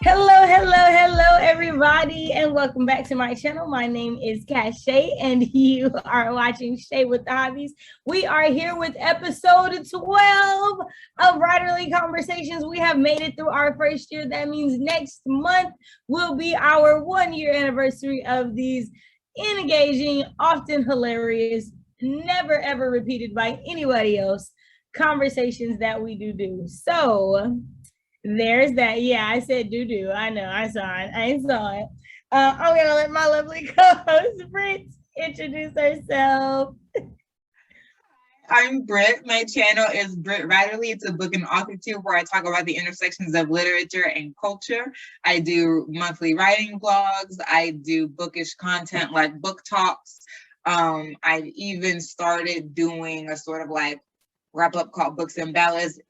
Hello, everybody, and welcome back to my channel. My name is Shay, and you are watching Shay with the Hobbies. We are here with episode 12 of Writerly Conversations. We have made it through our first year. That means next month will be our 1-year anniversary of these engaging, often hilarious, never ever repeated by anybody else conversations that we do. So, there's that. Yeah, I said doo-doo. I know. I saw it. I saw it. I'm going to let my lovely co-host, Britt, introduce herself. I'm Britt. My channel is Britt Writerly. It's a book and author tube where I talk about the intersections of literature and culture. I do monthly writing vlogs. I do bookish content like book talks. I've even started doing a sort of like wrap-up called Books and Ballads,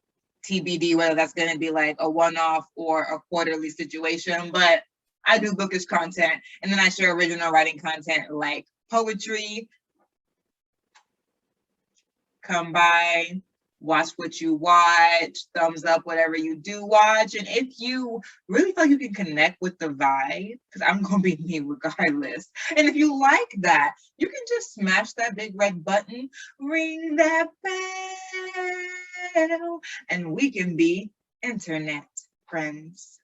TBD, whether that's going to be like a one-off or a quarterly situation. But I do bookish content, and then I share original writing content like poetry. Come by, watch what you watch, thumbs up whatever you do watch. And if you really feel you can connect with the vibe, because I'm going to be me regardless, and if you like that, you can just smash that big red button, ring that bell, and we can be internet friends.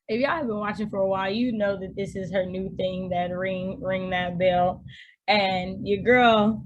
If y'all have been watching for a while, you know that this is her new thing, that ring that bell. And your girl,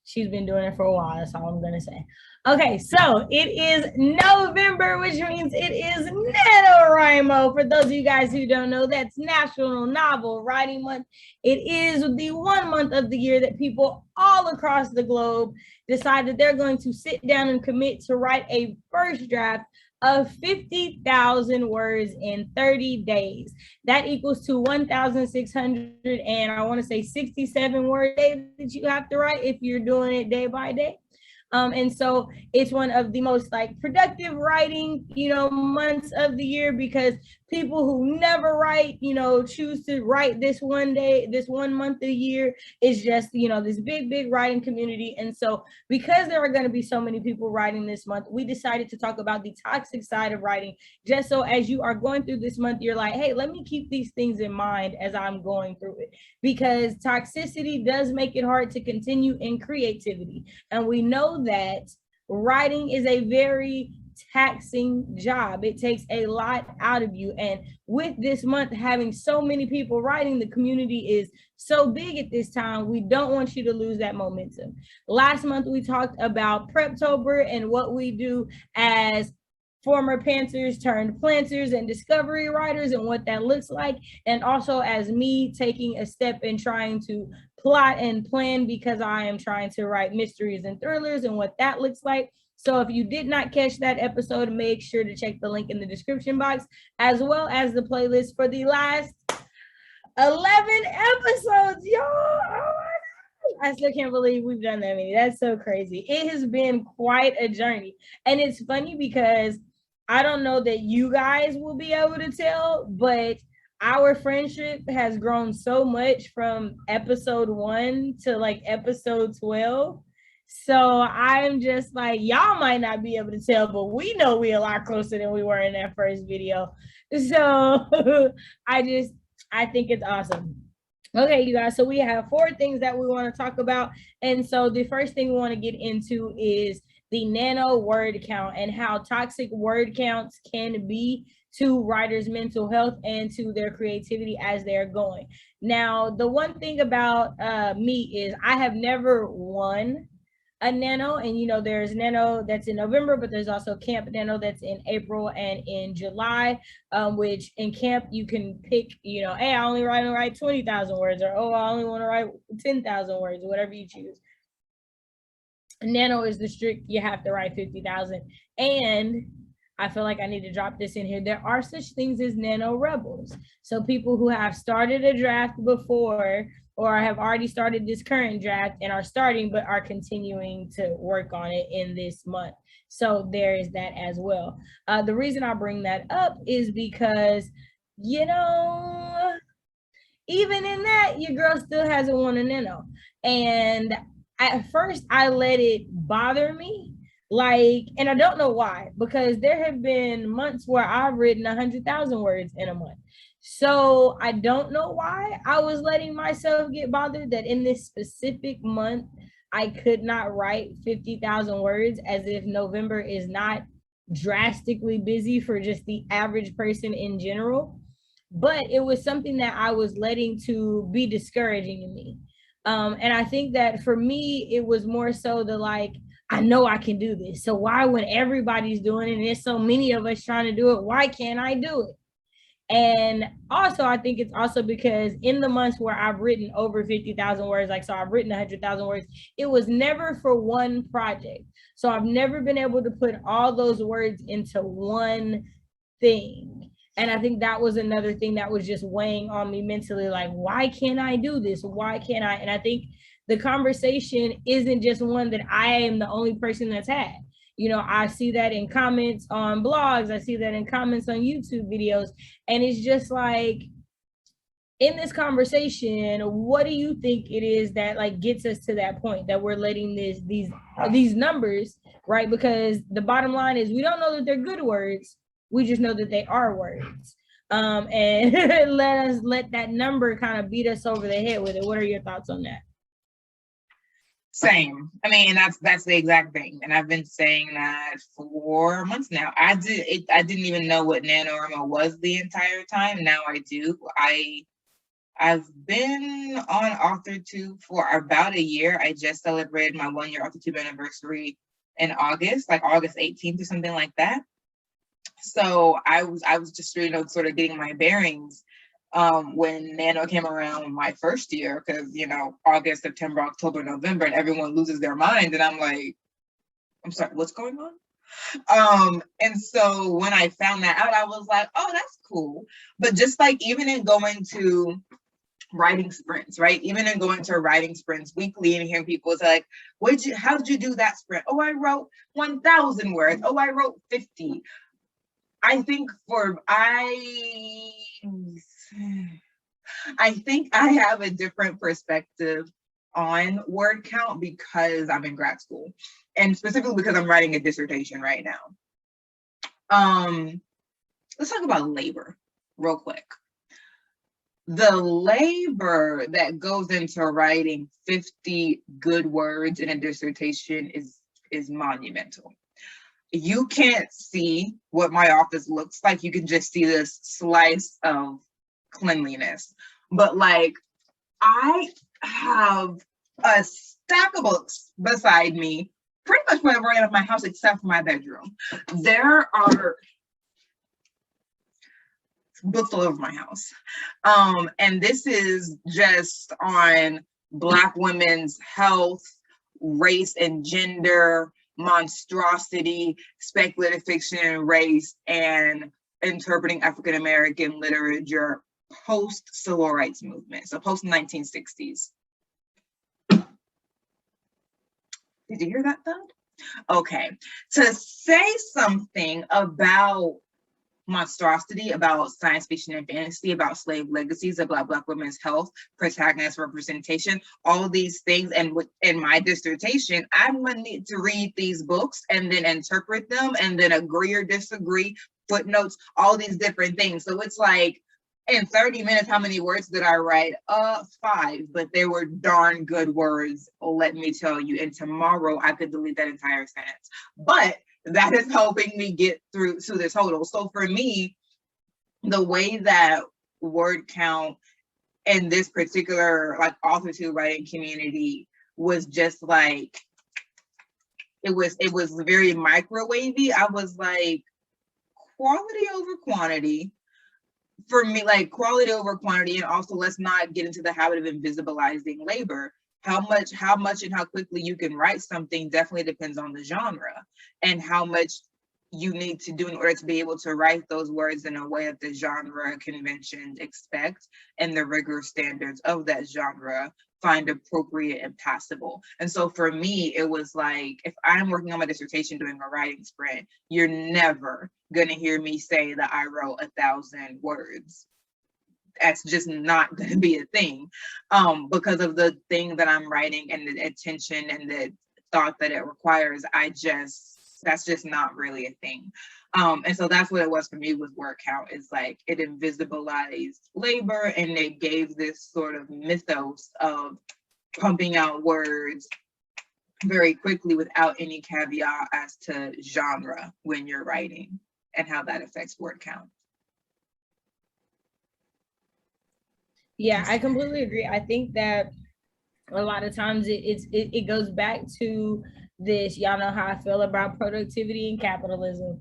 she's been doing it for a while. That's all I'm going to say. Okay, so it is November, which means it is Nanowrimo. For those of you guys who don't know, that's National Novel Writing Month. It is the 1 month of the year that people all across the globe decide that they're going to sit down and commit to write a first draft of 50,000 words in 30 days. That equals to 1,600 and I want to say 67 words that you have to write if you're doing it day by day. And so it's one of the most like productive writing, months of the year, because people who never write, choose to write this 1 month a year. Is just, this big writing community. And so because there are going to be so many people writing this month, we decided to talk about the toxic side of writing, just so as you are going through this month, you're like, hey, let me keep these things in mind as I'm going through it, because toxicity does make it hard to continue in creativity. And we know that writing is a very taxing job. It takes a lot out of you. And with this month having so many people writing, the community is so big at this time. We don't want you to lose that momentum. Last month, we talked about Preptober and what we do as former Panthers turned planters and discovery writers and what that looks like. And also as me taking a step and trying to plot and plan, because I am trying to write mysteries and thrillers and what that looks like. So if you did not catch that episode, make sure to check the link in the description box, as well as the playlist for the last 11 episodes, y'all. Oh I still can't believe we've done that many. That's so crazy. It has been quite a journey. And it's funny because I don't know that you guys will be able to tell, but our friendship has grown so much from episode 1 to like episode 12. So I'm just like, y'all might not be able to tell, but we know we're a lot closer than we were in that first video. So I think it's awesome. Okay, you guys, so we have 4 things that we want to talk about. And so the first thing we want to get into is the nano word count and how toxic word counts can be to writers' mental health and to their creativity as they're going. Now, the one thing about me is I have never won a NaNo, and there's NaNo that's in November, but there's also Camp NaNo that's in April and in July, which in Camp you can pick, hey, I only want to write 20,000 words, or I only want to write 10,000 words, whatever you choose. NaNo is the strict, you have to write 50,000. And I feel like I need to drop this in here. There are such things as NaNo rebels. So people who have started a draft before, or have already started this current draft and are starting, but are continuing to work on it in this month. So there is that as well. The reason I bring that up is because, even in that, your girl still hasn't won a NaNo. And at first I let it bother me, Like, and I don't know why, because there have been months where I've written 100,000 words in a month. So I don't know why I was letting myself get bothered that in this specific month, I could not write 50,000 words, as if November is not drastically busy for just the average person in general. But it was something that I was letting to be discouraging to me. And I think that for me, it was more so the like, I know I can do this. So why, when everybody's doing it and there's so many of us trying to do it, why can't I do it? And also, I think it's also because in the months where I've written over 50,000 words, like, so I've written 100,000 words, it was never for one project. So I've never been able to put all those words into one thing. And I think that was another thing that was just weighing on me mentally, like, why can't I do this? Why can't I? And I think the conversation isn't just one that I am the only person that's had. You know, I see that in comments on blogs, I see that in comments on YouTube videos, and it's just like, in this conversation, what do you think it is that like gets us to that point that we're letting these numbers, right? Because the bottom line is we don't know that they're good words, we just know that they are words. And let that number kind of beat us over the head with it. What are your thoughts on that? Same. I mean, that's the exact thing, and I've been saying that for months now. I didn't even know what Nanowrimo was the entire time. Now I do. I've been on AuthorTube for about a year. I just celebrated my 1-year AuthorTube anniversary in August, like August 18th or something like that. So I was just, sort of getting my bearings when NaNo came around my first year, because, August, September, October, November, and everyone loses their mind. And I'm like, I'm sorry, what's going on? And so when I found that out, I was like, oh, that's cool. But just like, even in going to writing sprints, right? Even in going to writing sprints weekly and hearing people say like, how did you do that sprint? Oh, I wrote 1,000 words. Oh, I wrote 50. I think I have a different perspective on word count because I'm in grad school, and specifically because I'm writing a dissertation right now. Let's talk about labor real quick. The labor that goes into writing 50 good words in a dissertation is monumental. You can't see what my office looks like. You can just see this slice of cleanliness. But like, I have a stack of books beside me, pretty much wherever I am in my house, except for my bedroom. There are books all over my house. And this is just on Black women's health, race and gender, monstrosity, speculative fiction and race, and interpreting African-American literature post-civil rights movement, so post-1960s. Did you hear that thud? Okay, to say something about monstrosity, about science fiction and fantasy, about slave legacies, about Black women's health, protagonist representation, all these things. And in my dissertation, I'm gonna need to read these books and then interpret them and then agree or disagree, footnotes, all these different things. So it's like, in 30 minutes, how many words did I write? 5, but they were darn good words, let me tell you. And tomorrow I could delete that entire sentence. But that is helping me get through to this total. So for me, the way that word count in this particular like AuthorTube writing community was just like, it was very microwavy. I was like, quality over quantity. For me, like quality over quantity, and also let's not get into the habit of invisibilizing labor. How much and how quickly you can write something definitely depends on the genre and how much you need to do in order to be able to write those words in a way that the genre conventions expect and the rigorous standards of that genre find appropriate and passable. And so for me, it was like, if I'm working on my dissertation doing a writing sprint, you're never gonna hear me say that I wrote 1,000 words. That's just not gonna be a thing, because of the thing that I'm writing and the attention and the thought that it requires. I just That's just not really a thing. And so that's what it was for me with word count. Is like it invisibilized labor, and they gave this sort of mythos of pumping out words very quickly without any caveat as to genre when you're writing and how that affects word count. Yeah, I completely agree. I think that a lot of times it goes back to this, y'all know how I feel about productivity and capitalism.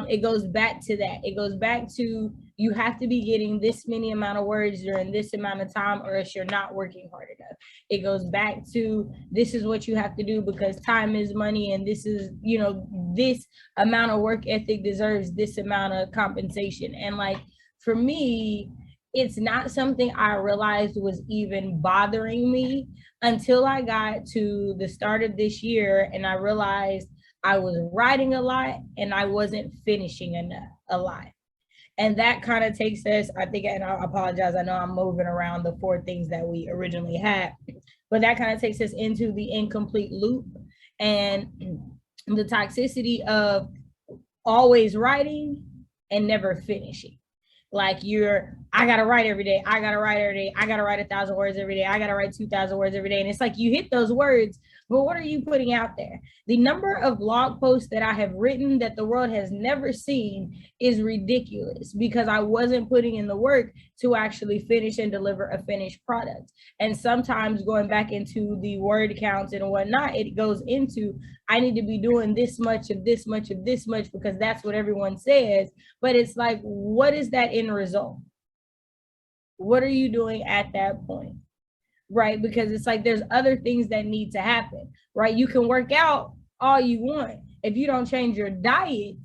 It goes back to that. It goes back to you have to be getting this many amount of words during this amount of time, or else you're not working hard enough. It goes back to this is what you have to do because time is money, and this is, you know, this amount of work ethic deserves this amount of compensation. And like for me, it's not something I realized was even bothering me until I got to the start of this year, and I realized I was writing a lot and I wasn't finishing enough a lot. And that kind of takes us, I think, and I apologize, I know I'm moving around the 4 things that we originally had, but that kind of takes us into the incomplete loop and the toxicity of always writing and never finishing. Like I gotta write every day. I gotta write every day. I gotta write 1,000 words every day. I gotta write 2,000 words every day. And it's like you hit those words, but what are you putting out there? The number of blog posts that I have written that the world has never seen is ridiculous because I wasn't putting in the work to actually finish and deliver a finished product. And sometimes going back into the word counts and whatnot, it goes into, I need to be doing this much of this much of this much because that's what everyone says. But it's like, what is that end result? What are you doing at that point? Right? Because it's like there's other things that need to happen, right? You can work out all you want. If you don't change your diet,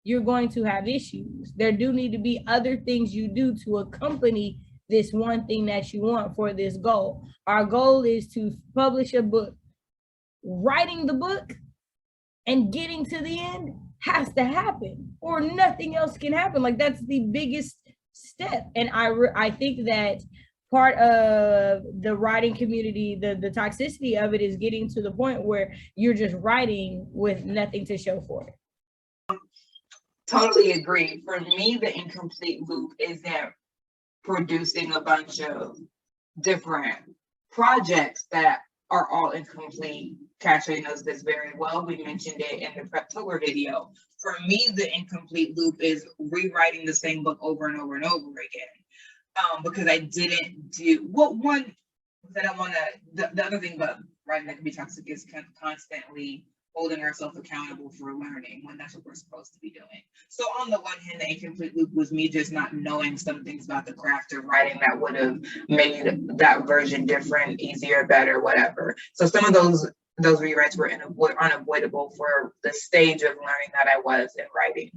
you're going to have issues. There do need to be other things you do to accompany this one thing that you want for this goal. Our goal is to publish a book. Writing the book and getting to the end has to happen, or nothing else can happen. Like that's the biggest step. And I think that part of the writing community, the toxicity of it is getting to the point where you're just writing with nothing to show for it. Totally agree. For me, the incomplete loop is that producing a bunch of different projects that are all incomplete. Cache knows this very well. We mentioned it in the Preptober video. For me, the incomplete loop is rewriting the same book over and over and over again. Because I didn't do one that I want to. The other thing about writing that can be toxic is constantly holding ourselves accountable for learning when that's what we're supposed to be doing. So on the one hand, the incomplete loop was me just not knowing some things about the craft of writing that would have made that version different, easier, better, whatever. So some of those rewrites were unavoidable for the stage of learning that I was in writing.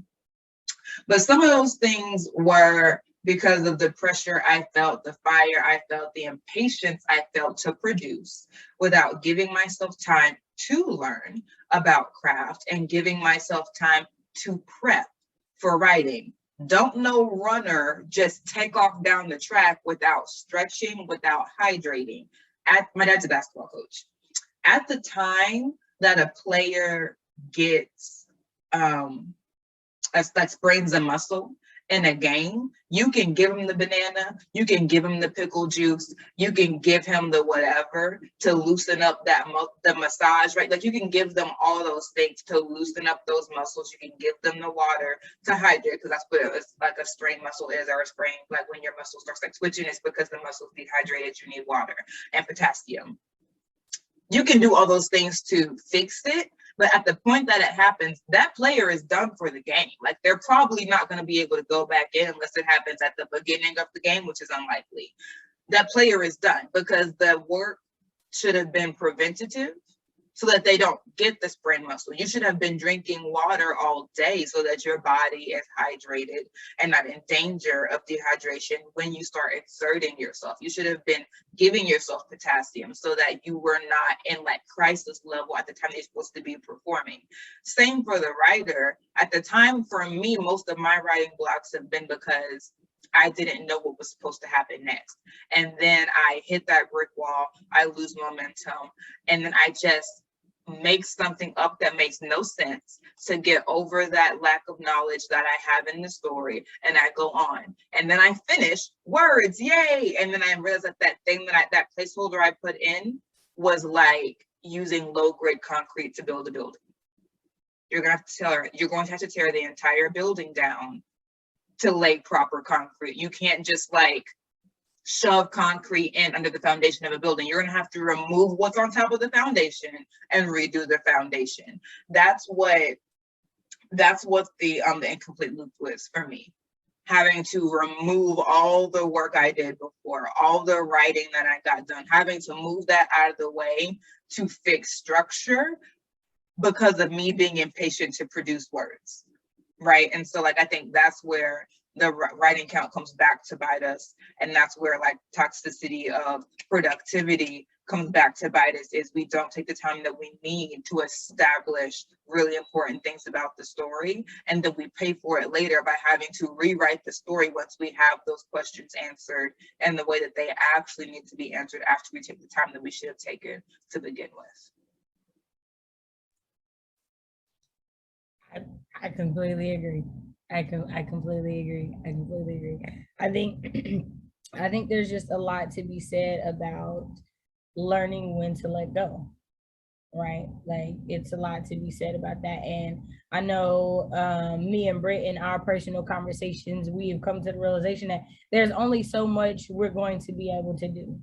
But some of those things were because of the pressure I felt, the fire I felt, the impatience I felt to produce without giving myself time to learn about craft and giving myself time to prep for writing. Don't no runner just take off down the track without stretching, without hydrating. My dad's a basketball coach. At the time that a player gets that sprains a muscle in a game, you can give him the banana, you can give him the pickle juice, you can give him the whatever to loosen up the massage, right? Like you can give them all those things to loosen up those muscles. You can give them the water to hydrate, because that's what it's like a strained muscle is, or a sprain, like when your muscle starts like twitching, it's because the muscle's dehydrated, you need water and potassium. You can do all those things to fix it, but at the point that it happens, that player is done for the game. Like they're probably not going to be able to go back in unless it happens at the beginning of the game, which is unlikely. That player is done because the work should have been preventative so that they don't get the sprained muscle. You should have been drinking water all day so that your body is hydrated and not in danger of dehydration when you start exerting yourself. You should have been giving yourself potassium so that you were not in like crisis level at the time you're supposed to be performing. Same for the writer. At the time, for me, most of my writing blocks have been because I didn't know what was supposed to happen next. And then I hit that brick wall, I lose momentum, and then I just make something up that makes no sense to get over that lack of knowledge that I have in the story, and I go on. And then I finish words, yay! And then I realize that that placeholder I put in was like using low-grade concrete to build a building. You're going to have to tear the entire building down to lay proper concrete. You can't just like shove concrete in under the foundation of a building. You're going to have to remove what's on top of the foundation and redo the foundation. That's what the incomplete loop was for me. Having to remove all the work I did before, all the writing that I got done, having to move that out of the way to fix structure because of me being impatient to produce words, right? And so like, I think that's where the writing count comes back to bite us. And that's where like toxicity of productivity comes back to bite us, is we don't take the time that we need to establish really important things about the story. And then we pay for it later by having to rewrite the story once we have those questions answered and the way that they actually need to be answered after we take the time that we should have taken to begin with. I completely agree. I completely agree. I think there's just a lot to be said about learning when to let go, right? Like it's a lot to be said about that. And I know me and Britt in our personal conversations, we have come to the realization that there's only so much we're going to be able to do.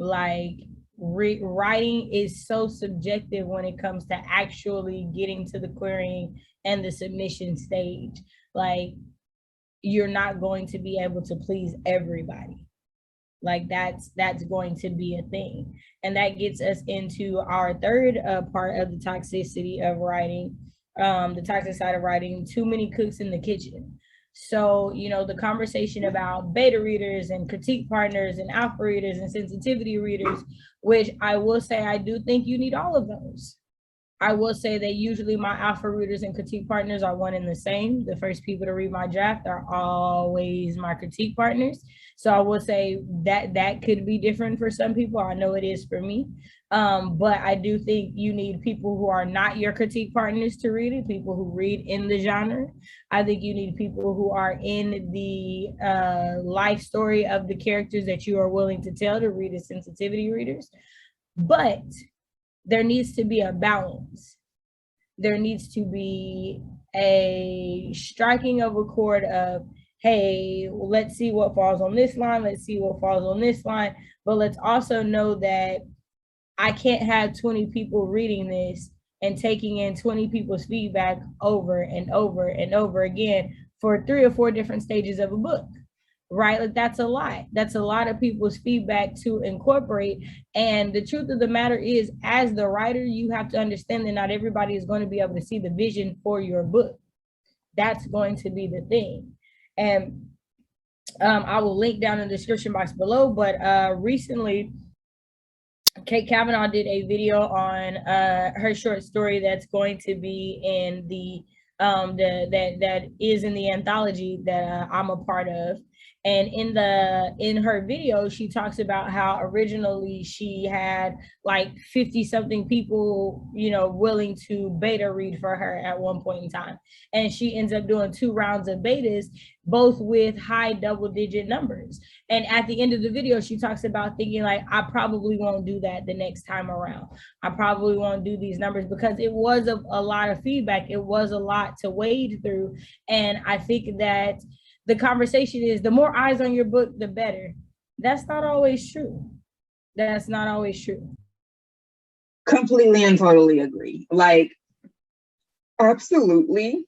Like writing is so subjective when it comes to actually getting to the querying and the submission stage. Like you're not going to be able to please everybody. Like that's going to be a thing. And that gets us into our third part of the toxicity of writing, the toxic side of writing, too many cooks in the kitchen. So, you know, the conversation about beta readers and critique partners and alpha readers and sensitivity readers, which I will say, I do think you need all of those. I will say that usually my alpha readers and critique partners are one and the same. The first people to read my draft are always my critique partners. So I will say that that could be different for some people. I know it is for me. But I do think you need people who are not your critique partners to read it, people who read in the genre. I think you need people who are in the life story of the characters that you are willing to tell to read as sensitivity readers. But there needs to be a balance. There needs to be a striking of a chord of, hey, well, let's see what falls on this line. Let's see what falls on this line. But let's also know that I can't have 20 people reading this and taking in 20 people's feedback over and over and over again for 3 or 4 different stages of a book, right? Like that's a lot. That's a lot of people's feedback to incorporate. And the truth of the matter is, as the writer, you have to understand that not everybody is going to be able to see the vision for your book. That's going to be the thing. And I will link down in the description box below, but recently, Kate Kavanaugh did a video on her short story that's going to be in the that is in the anthology that I'm a part of. And in her video, she talks about how originally she had like 50 something people, you know, willing to beta read for her at one point in time. And she ends up doing 2 rounds of betas, both with high double-digit numbers. And at the end of the video, she talks about thinking like, I probably won't do that the next time around. I probably won't do these numbers, because it was a lot of feedback. It was a lot to wade through. And I think that the conversation is the more eyes on your book, the better. That's not always true. That's not always true. Completely and totally agree. Like, absolutely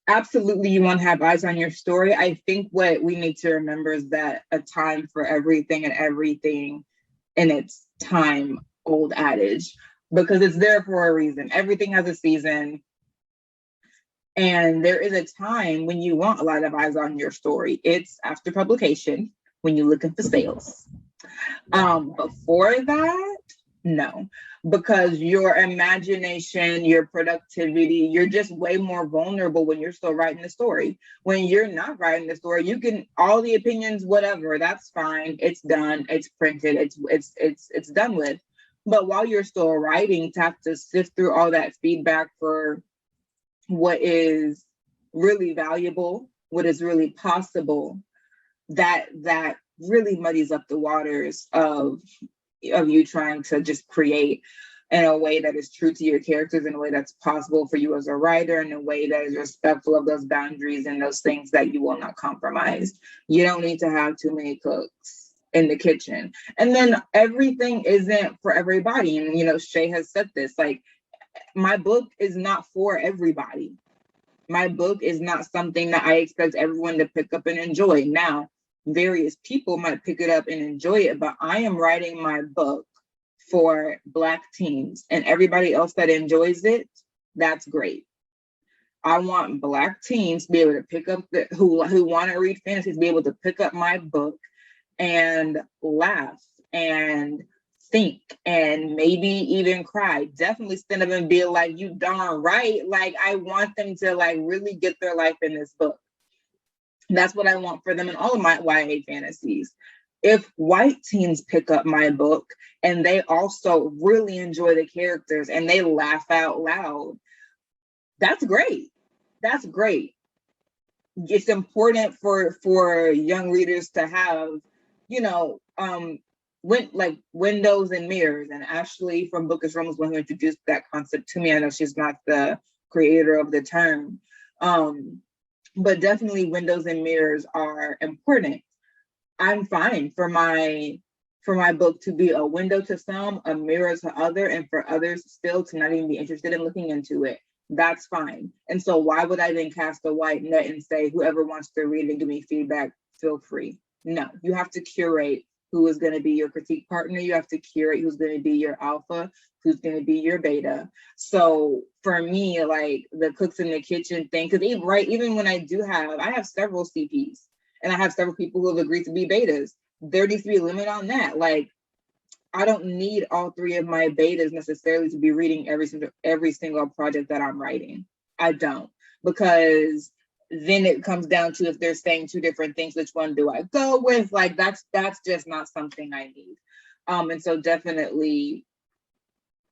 you want to have eyes on your story. I think what we need to remember is that a time for everything and everything in its time, old adage, because it's there for a reason. Everything has a season. And there is a time when you want a lot of eyes on your story. It's after publication, when you're looking for sales. Before that, no, because your imagination, your productivity, you're just way more vulnerable when you're still writing the story. When you're not writing the story, you can, all the opinions, whatever, that's fine. It's done. It's printed. It's done with. But while you're still writing, to have to sift through all that feedback for what is really valuable, what is really possible, that really muddies up the waters of you trying to just create in a way that is true to your characters, in a way that's possible for you as a writer, in a way that is respectful of those boundaries and those things that you will not compromise. You don't need to have too many cooks in the kitchen. And then everything isn't for everybody. And, you know, Shay has said this, like, my book is not for everybody. My book is not something that I expect everyone to pick up and enjoy. Now, various people might pick it up and enjoy it, but I am writing my book for Black teens, and everybody else that enjoys it, that's great. I want Black teens to be able to pick up who want to read fantasy, to be able to pick up my book and laugh and think and maybe even cry. Definitely stand up and be like, you darn right. Like, I want them to like really get their life in this book. That's what I want for them in all of my YA fantasies. If white teens pick up my book and they also really enjoy the characters and they laugh out loud, that's great. That's great. It's important for young readers to have, you know, like windows and mirrors. And Ashley from Bookish Rome was one who introduced that concept to me. I know she's not the creator of the term, but definitely windows and mirrors are important. I'm fine for my book to be a window to some, a mirror to other, and for others still to not even be interested in looking into it. That's fine. And so why would I then cast a white net and say, whoever wants to read and give me feedback, feel free? No, you have to curate who is going to be your critique partner. You have to curate who's going to be your alpha, who's going to be your beta. So for me, like the cooks in the kitchen thing, because even when I have several CPs and I have several people who have agreed to be betas, there needs to be a limit on that. Like, I don't need all three of my betas necessarily to be reading every single project that I'm writing. I don't, because then it comes down to, if they're saying two different things, which one do I go with? Like, that's just not something I need. And so definitely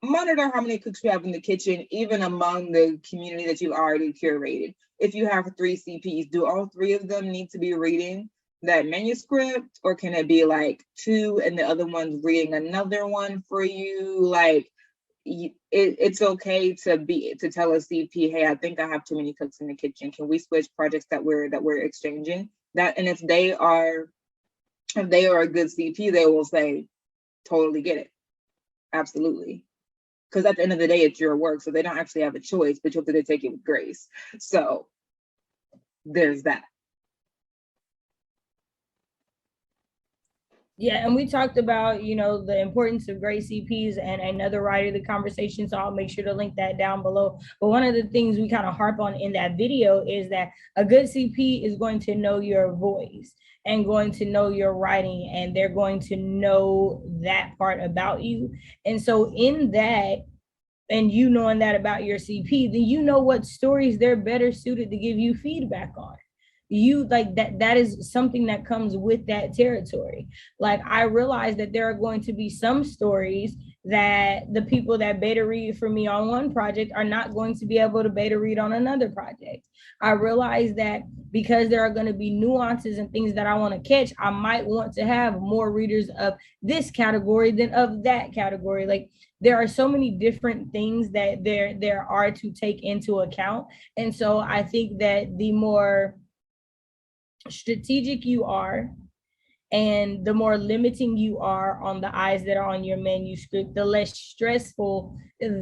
monitor how many cooks you have in the kitchen, even among the community that you've already curated. If you have 3 CPs, do all 3 of them need to be reading that manuscript, or can it be like 2 and the other one's reading another one for you? Like, it's okay to tell a CP, hey, I think I have too many cooks in the kitchen. Can we switch projects that we're exchanging? That, and if they are a good CP, they will say, totally get it, absolutely. Because at the end of the day, it's your work, so they don't actually have a choice, but you have to take it with grace. So there's that. Yeah, and we talked about, you know, the importance of great CPs and another writer, the conversation, so I'll make sure to link that down below. But one of the things we kind of harp on in that video is that a good CP is going to know your voice and going to know your writing, and they're going to know that part about you. And so in that, and you knowing that about your CP, then you know what stories they're better suited to give you feedback on. You like that is something that comes with that territory. Like, I realize that there are going to be some stories that the people that beta read for me on one project are not going to be able to beta read on another project. I realize that because there are going to be nuances and things that I want to catch, I might want to have more readers of this category than of that category. Like, there are so many different things that there are to take into account. And so I think that the more strategic you are and the more limiting you are on the eyes that are on your manuscript, the less stressful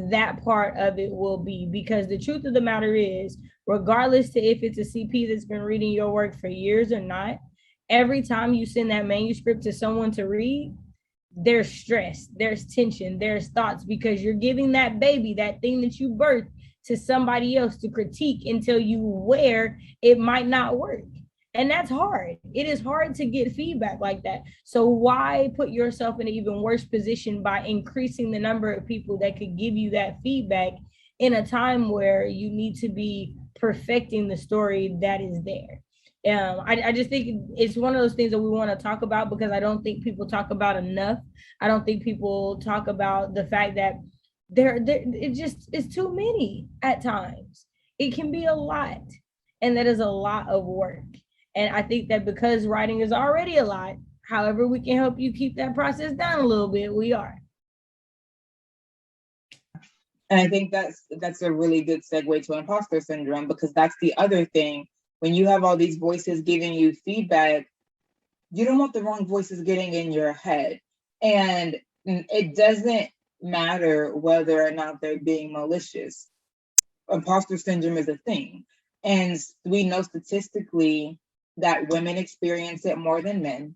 that part of it will be. Because the truth of the matter is, regardless to if it's a CP that's been reading your work for years or not, every time you send that manuscript to someone to read, there's stress, there's tension, there's thoughts, because you're giving that baby, that thing that you birthed, to somebody else to critique and tell you where it might not work. And that's hard. It is hard to get feedback like that. So why put yourself in an even worse position by increasing the number of people that could give you that feedback in a time where you need to be perfecting the story that is there? I just think it's one of those things that we want to talk about because I don't think people talk about enough. I don't think people talk about the fact that it just is too many at times. It can be a lot, and that is a lot of work. And I think that because writing is already a lot, however we can help you keep that process down a little bit, we are. And I think that's a really good segue to imposter syndrome, because that's the other thing. When you have all these voices giving you feedback, you don't want the wrong voices getting in your head. And it doesn't matter whether or not they're being malicious. Imposter syndrome is a thing. And we know statistically that women experience it more than men,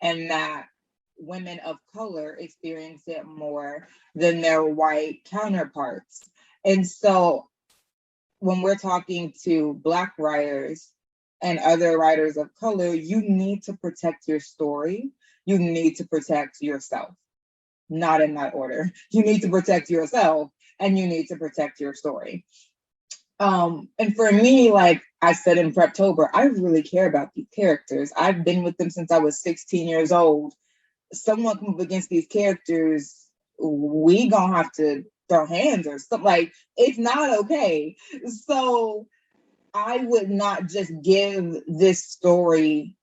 and that women of color experience it more than their white counterparts. And so when we're talking to Black writers and other writers of color, you need to protect your story. You need to protect yourself, not in that order. You need to protect yourself and you need to protect your story. And for me, like I said in Preptober, I really care about these characters. I've been with them since I was 16 years old. Someone come up against these characters, we gonna have to throw hands or something. Like, it's not okay. So I would not just give this story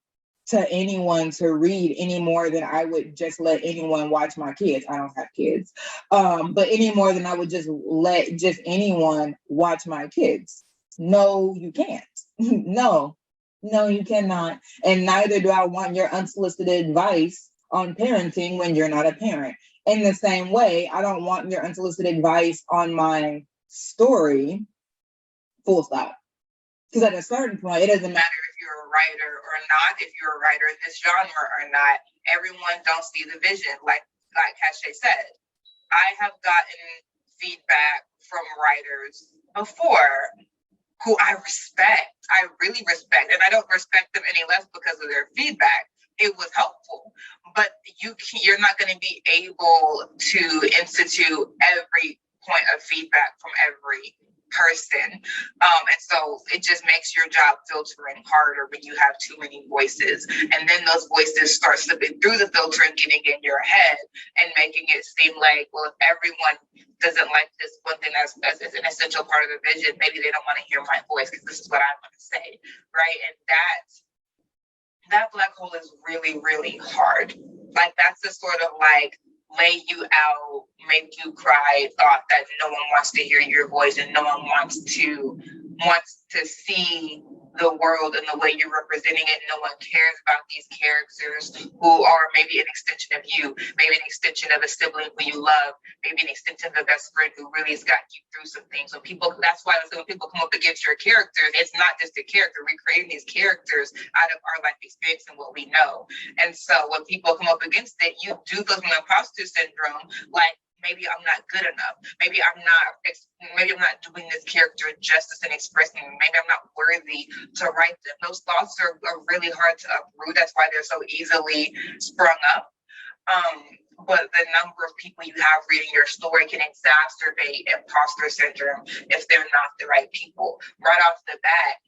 to anyone to read any more than I would just let anyone watch my kids. I don't have kids, but any more than I would just let just anyone watch my kids. No, you can't. No, you cannot. And neither do I want your unsolicited advice on parenting when you're not a parent. In the same way, I don't want your unsolicited advice on my story, full stop. Because at a certain point, it doesn't matter if you're a writer or not, if you're a writer in this genre or not. Everyone don't see the vision, like Cache said. I have gotten feedback from writers before who I respect. I really respect, and I don't respect them any less because of their feedback. It was helpful, but you're not going to be able to institute every point of feedback from every person. And so it just makes your job filtering harder when you have too many voices. And then those voices start slipping through the filter and getting in your head and making it seem like, well, if everyone doesn't like this one thing that's an essential part of the vision, maybe they don't want to hear my voice because this is what I want to say, right? And that black hole is really, really hard. Like, that's the sort of like lay you out, make you cry thought that no one wants to hear your voice and no one wants to see the world and the way you're representing it. No one cares about these characters who are maybe an extension of you, maybe an extension of a sibling who you love, maybe an extension of a best friend who really has gotten you through some things. That's why when people come up against your characters, it's not just a character. We're creating these characters out of our life experience and what we know. And so when people come up against it, you do go through imposter syndrome, like, maybe I'm not good enough. Maybe I'm not doing this character justice and expressing. Maybe I'm not worthy to write them. Those thoughts are really hard to uproot. That's why they're so easily sprung up. But the number of people you have reading your story can exacerbate imposter syndrome if they're not the right people. Right off the bat,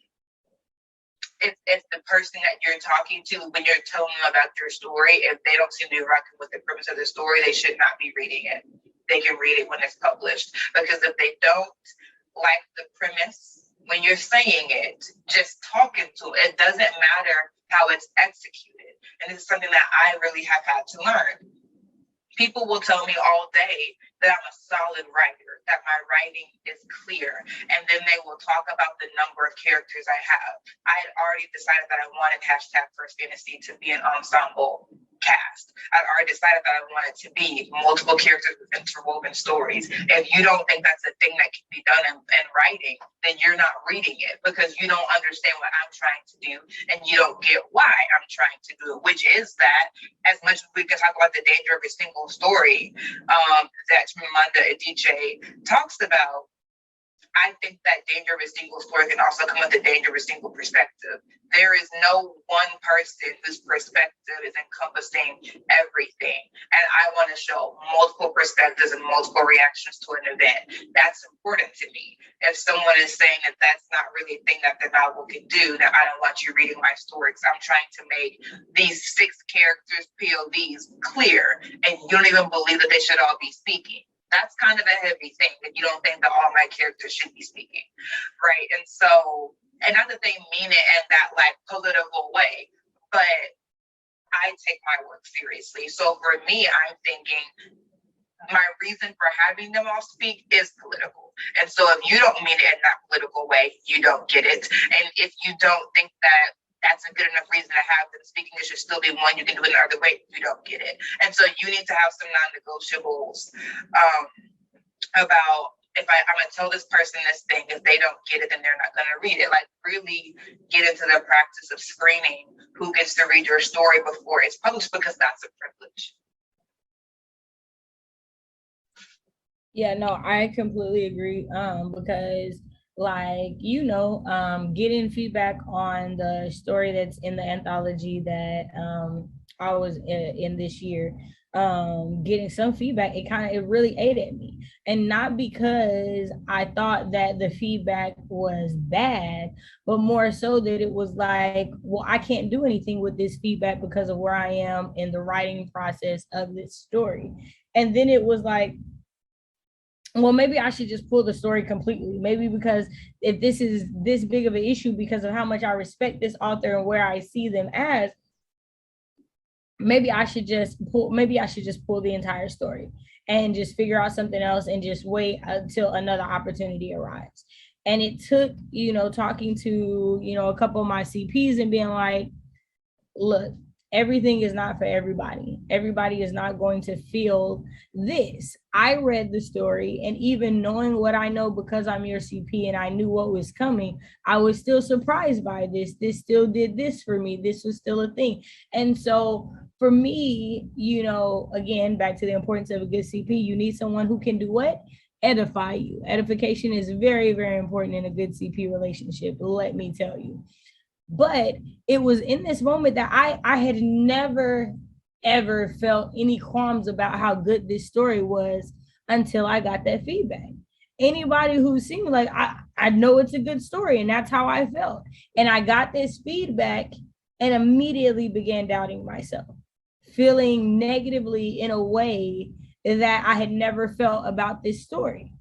if the person that you're talking to, when you're telling them about your story, if they don't seem to be rocking with the premise of the story, they should not be reading it. They can read it when it's published. Because if they don't like the premise, when you're saying it, just talking to it, it doesn't matter how it's executed. And this is something that I really have had to learn. People will tell me all day that I'm a solid writer, that my writing is clear. And then they will talk about the number of characters I have. I had already decided that I wanted #First Fantasy to be an ensemble cast. I'd already decided that I wanted to be multiple characters with interwoven stories. If you don't think that's a thing that can be done in writing, then you're not reading it because you don't understand what I'm trying to do and you don't get why I'm trying to do it, which is that as much as we can talk about the danger of a single story that Chimamanda Adichie talks about, I think that danger of a single story can also come with a danger of a single perspective. There is no one person whose perspective is encompassing everything. And I want to show multiple perspectives and multiple reactions to an event. That's important to me. If someone is saying that that's not really a thing that the novel can do, that I don't want you reading my story, because I'm trying to make these 6 characters POVs clear, and you don't even believe that they should all be speaking. That's kind of a heavy thing, that you don't think that all my characters should be speaking, right? And so, and not that they mean it in that like political way, but I take my work seriously. So for me, I'm thinking my reason for having them all speak is political. And so if you don't mean it in that political way, you don't get it. And if you don't think that that's a good enough reason to have them speaking, it should still be one you can do it another way, you don't get it. And so you need to have some non-negotiables about, if I'm going to tell this person this thing, if they don't get it, then they're not going to read it. Like, really get into the practice of screening who gets to read your story before it's published, because that's a privilege. Yeah, no, I completely agree. Because like, you know, getting feedback on the story that's in the anthology that I was in this year, getting some feedback, it really ate at me. And not because I thought that the feedback was bad, but more so that it was like, well, I can't do anything with this feedback because of where I am in the writing process of this story. And then it was like, well, maybe I should just pull the story completely. Maybe because if this is this big of an issue because of how much I respect this author and where I see them as, maybe I should just pull the entire story and just figure out something else and just wait until another opportunity arrives. And it took, you know, talking to, you know, a couple of my CPs and being like, look, everything is not for everybody. Everybody is not going to feel this. I read the story, and even knowing what I know because I'm your CP and I knew what was coming, I was still surprised by this. This still did this for me. This was still a thing. And so for me, you know, again, back to the importance of a good CP, you need someone who can do what? Edify you. Edification is very, very important in a good CP relationship, let me tell you. But it was in this moment that I had never, ever felt any qualms about how good this story was until I got that feedback. Anybody who's seen me, like, I know it's a good story, and that's how I felt. And I got this feedback and immediately began doubting myself, feeling negatively in a way that I had never felt about this story.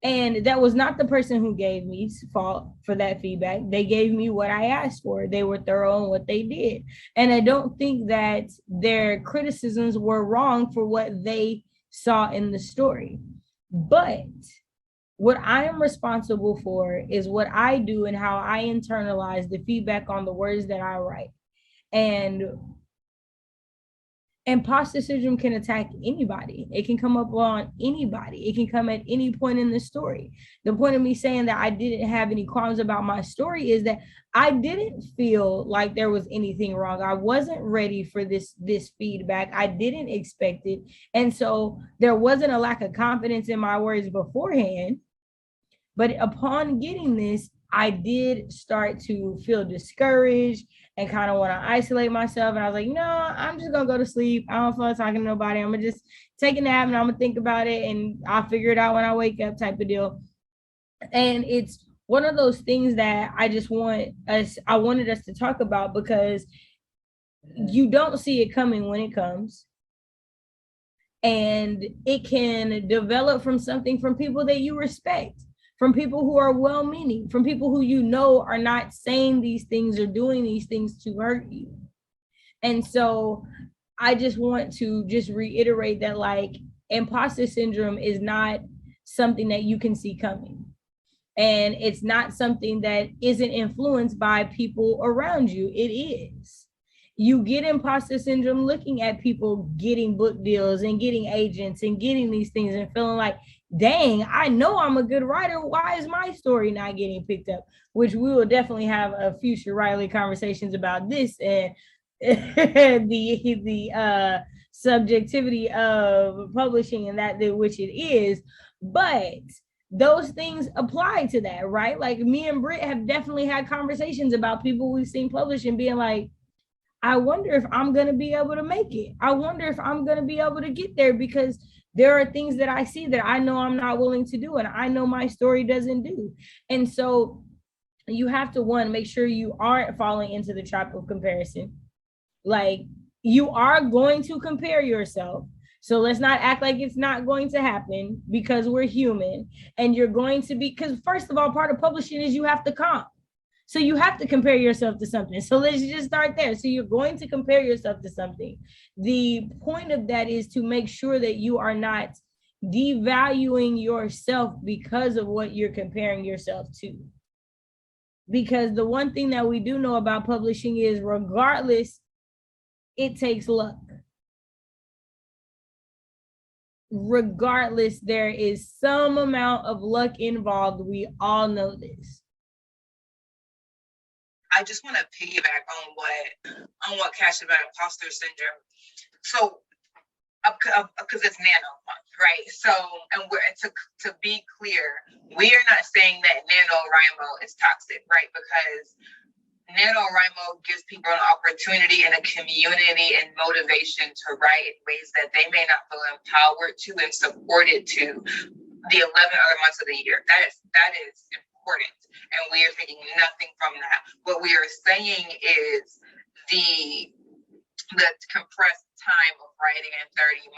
And that was not the person who gave me fault for that feedback. They gave me what I asked for. They were thorough in what they did. And I don't think that their criticisms were wrong for what they saw in the story. But what I am responsible for is what I do and how I internalize the feedback on the words that I write. And imposter syndrome can attack anybody. It can come up on anybody. It can come at any point in the story. The point of me saying that I didn't have any qualms about my story is that I didn't feel like there was anything wrong. I wasn't ready for this feedback. I didn't expect it. And so there wasn't a lack of confidence in my words beforehand. But upon getting this, I did start to feel discouraged and kind of want to isolate myself. And I was like, no, I'm just going to go to sleep. I don't feel like talking to nobody. I'm going to just take a nap and I'm going to think about it and I'll figure it out when I wake up, type of deal. And it's one of those things that I wanted us to talk about, because you don't see it coming when it comes. And it can develop from something from people that you respect, from people who are well-meaning, from people who you know are not saying these things or doing these things to hurt you. And so I just want to just reiterate that, like, imposter syndrome is not something that you can see coming. And it's not something that isn't influenced by people around you. It is. You get imposter syndrome looking at people getting book deals and getting agents and getting these things and feeling like, dang, I know I'm a good writer. Why is my story not getting picked up? Which we will definitely have a future Riley conversations about this and the subjectivity of publishing and that which it is. But those things apply to that, right? Like me and Britt have definitely had conversations about people we've seen publish and being like, I wonder if I'm going to be able to make it. I wonder if I'm going to be able to get there, because there are things that I see that I know I'm not willing to do, and I know my story doesn't do. And so you have to, one, make sure you aren't falling into the trap of comparison. Like, you are going to compare yourself. So let's not act like it's not going to happen, because we're human, and you're going to be, because first of all, part of publishing is you have to comp. So you have to compare yourself to something. So let's just start there. So you're going to compare yourself to something. The point of that is to make sure that you are not devaluing yourself because of what you're comparing yourself to. Because the one thing that we do know about publishing is, regardless, it takes luck. Regardless, there is some amount of luck involved. We all know this. I just want to piggyback on what Cash said about imposter syndrome. So, because it's Nano month, right? So, and to be clear, we are not saying that Nanowrimo is toxic, right? Because Nanowrimo gives people an opportunity and a community and motivation to write in ways that they may not feel empowered to and supported to the 11 other months of the year. That is important. And we are taking nothing from that. What we are saying is the compressed time of writing in 30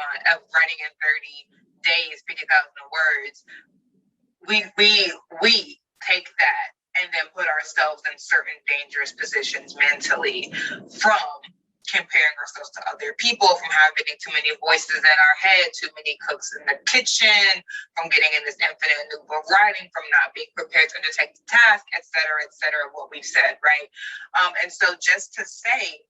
days, 50,000 words. We take that and then put ourselves in certain dangerous positions mentally from comparing ourselves to other people, from having too many voices in our head, too many cooks in the kitchen, from getting in this infinite loop of writing, from not being prepared to undertake the task, et cetera, what we've said, right? And so just to say,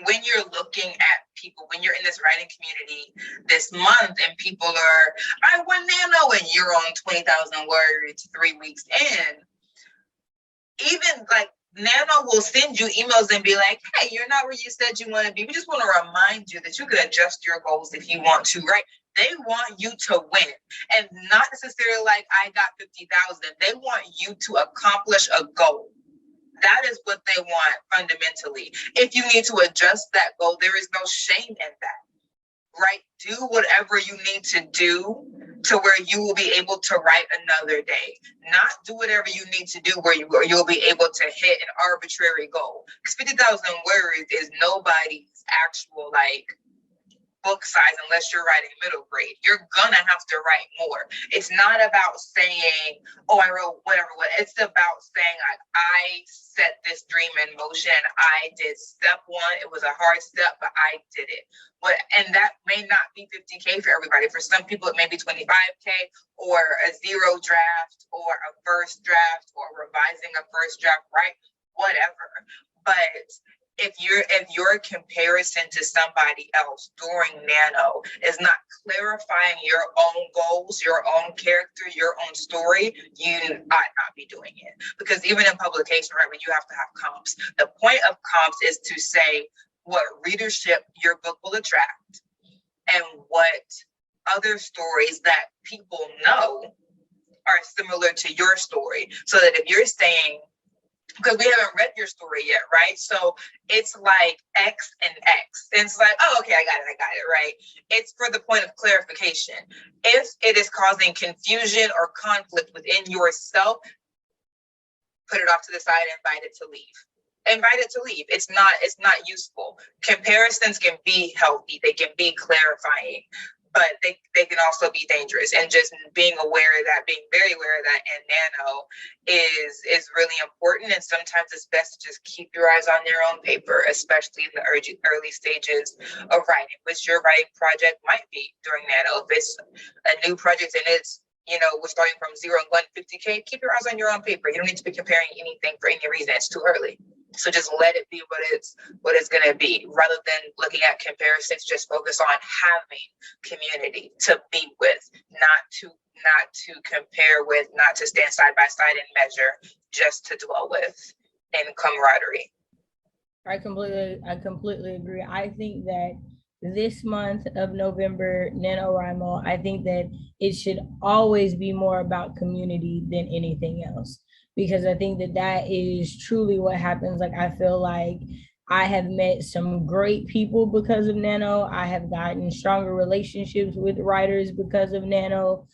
when you're looking at people, when you're in this writing community this month and people are, I want Nano, and you're on 20,000 words 3 weeks in, even like, Nano will send you emails and be like, hey, you're not where you said you want to be. We just want to remind you that you can adjust your goals if you want to, right? They want you to win, and not necessarily like, I got 50,000. They want you to accomplish a goal. That is what they want fundamentally. If you need to adjust that goal, there is no shame in that, right? Do whatever you need to do to where you will be able to write another day. Not do whatever you need to do where you'll be able to hit an arbitrary goal. Because 50,000 words is nobody's actual book size unless you're writing middle grade. You're gonna have to write more. It's not about saying, oh, I wrote whatever. It's about saying, like, I set this dream in motion. I did step one. It was a hard step, but I did it. And that may not be 50K for everybody. For some people, it may be 25K or a zero draft or a first draft or revising a first draft, right? Whatever. But if your comparison to somebody else during Nano is not clarifying your own goals, your own character, your own story, you ought not be doing it. Because even in publication, right, when you have to have comps, the point of comps is to say what readership your book will attract and what other stories that people know are similar to your story. So that if you're saying, because we haven't read your story yet, right? So it's like X and X. And it's like, oh, okay, I got it, right? It's for the point of clarification. If it is causing confusion or conflict within yourself, put it off to the side and invite it to leave. Invite it to leave. It's not useful. Comparisons can be healthy. They can be clarifying, but they can also be dangerous. And just being very aware of that in Nano is really important. And sometimes it's best to just keep your eyes on your own paper, especially in the early stages of writing, which your writing project might be during Nano. If it's a new project and it's, we're starting from 0 and 150K, keep your eyes on your own paper. You don't need to be comparing anything for any reason. It's too early. So just let it be what it's going to be, rather than looking at comparisons. Just focus on having community to be with, not to compare with, not to stand side by side and measure, just to dwell with in camaraderie. I completely agree. I think that this month of November, NaNoWrimo, I think that it should always be more about community than anything else, because I think that that is truly what happens. Like, I feel like I have met some great people because of NaNo. I have gotten stronger relationships with writers because of NaNo,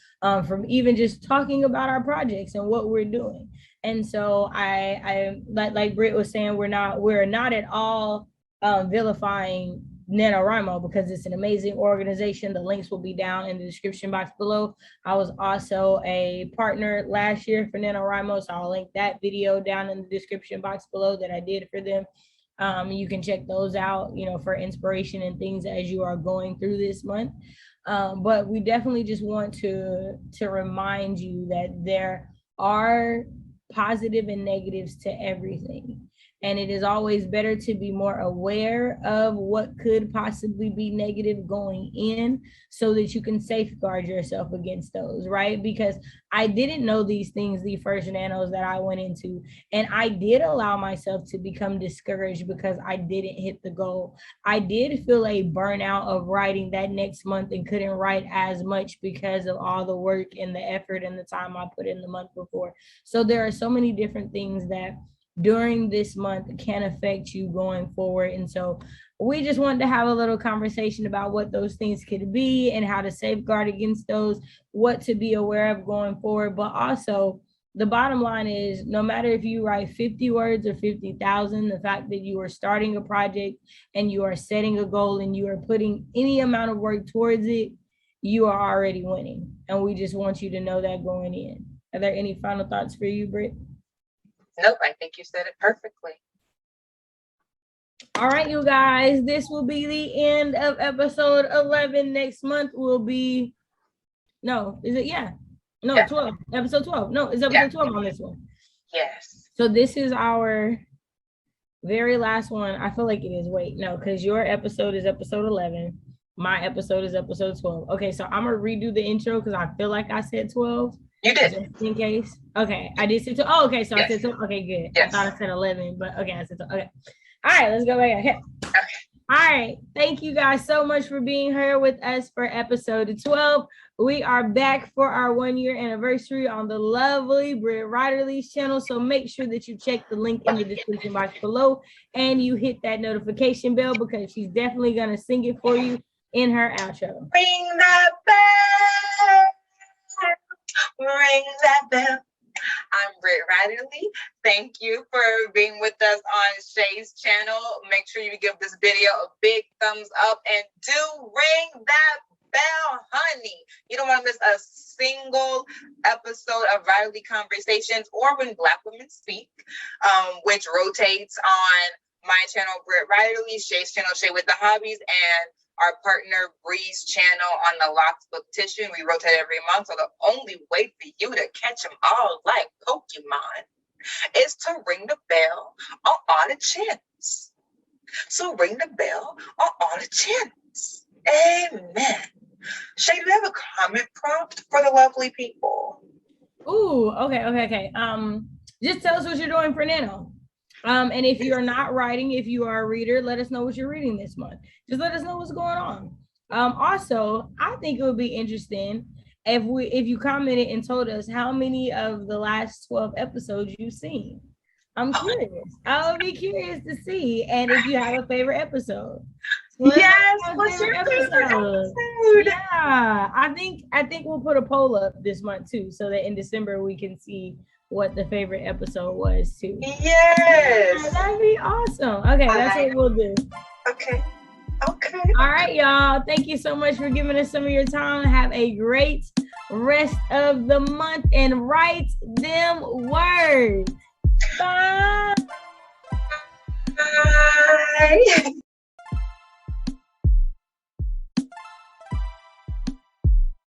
from even just talking about our projects and what we're doing. And so I like Britt was saying, we're not at all vilifying NaNoWrimo, because it's an amazing organization. The links will be down in the description box below. I was also a partner last year for NaNoWrimo, so I'll link that video down in the description box below that I did for them. You can check those out, for inspiration and things as you are going through this month. But we definitely just want to remind you that there are positive and negatives to everything. And it is always better to be more aware of what could possibly be negative going in, so that you can safeguard yourself against those, right? Because I didn't know these things the first nanos that I went into, and I did allow myself to become discouraged because I didn't hit the goal. I did feel a burnout of writing that next month and couldn't write as much because of all the work and the effort and the time I put in the month before. So there are so many different things that during this month can affect you going forward. And so we just wanted to have a little conversation about what those things could be and how to safeguard against those, what to be aware of going forward. But also, the bottom line is, no matter if you write 50 words or 50,000, the fact that you are starting a project and you are setting a goal and you are putting any amount of work towards it, you are already winning. And we just want you to know that going in. Are there any final thoughts for you, Britt? Nope, I think you said it perfectly. All right, you guys, this will be the end of episode 11. Next month will be, no, is it? Yeah. No, yeah. 12, episode 12. No, it's episode 12 on this one. Yes. So this is our very last one. I feel like it is. Wait, no, because your episode is episode 11. My episode is episode 12. Okay, so I'm going to redo the intro because I feel like I said 12. You did. Just in case. Okay, I did say 12. Oh, okay, so yes. I said 12. Okay, good. Yes. I thought I said 11, but okay, I said 12. Okay. All right, let's go back. Okay. All right. Thank you guys so much for being here with us for episode 12. We are back for our 1-year anniversary on the lovely Britt Writerly's channel. So make sure that you check the link in the description box below and you hit that notification bell, because she's definitely going to sing it for you in her outro. Ring that bell. Ring that bell. I'm Britt Writerly. Thank you for being with us on Shay's channel. Make sure you give this video a big thumbs up and do ring that bell, honey. You don't want to miss a single episode of Writerly Conversations or When Black Women Speak, which rotates on my channel, Britt Writerly, Shay's channel, Shay with the Hobbies, and our partner Bree's channel on the Locks Booktician. We rotate every month, so the only way for you to catch them all like Pokemon is to ring the bell on all the chins. So ring the bell on all the chins. Amen. Shay, do you have a comment prompt for the lovely people? Ooh, okay. Just tell us what you're doing for NaNo. And if you're not writing, if you are a reader, let us know what you're reading this month. Just let us know what's going on. Also, I think it would be interesting if you commented and told us how many of the last 12 episodes you've seen. I'm curious. I would be curious to see. And if you have a favorite episode. Yes, what's your favorite episode? Yeah, I think we'll put a poll up this month too, so that in December we can see what the favorite episode was too. Yes. Yeah, that'd be awesome. Okay, that's what we'll do. Okay. All right, y'all. Thank you so much for giving us some of your time. Have a great rest of the month and write them words. Bye. Bye.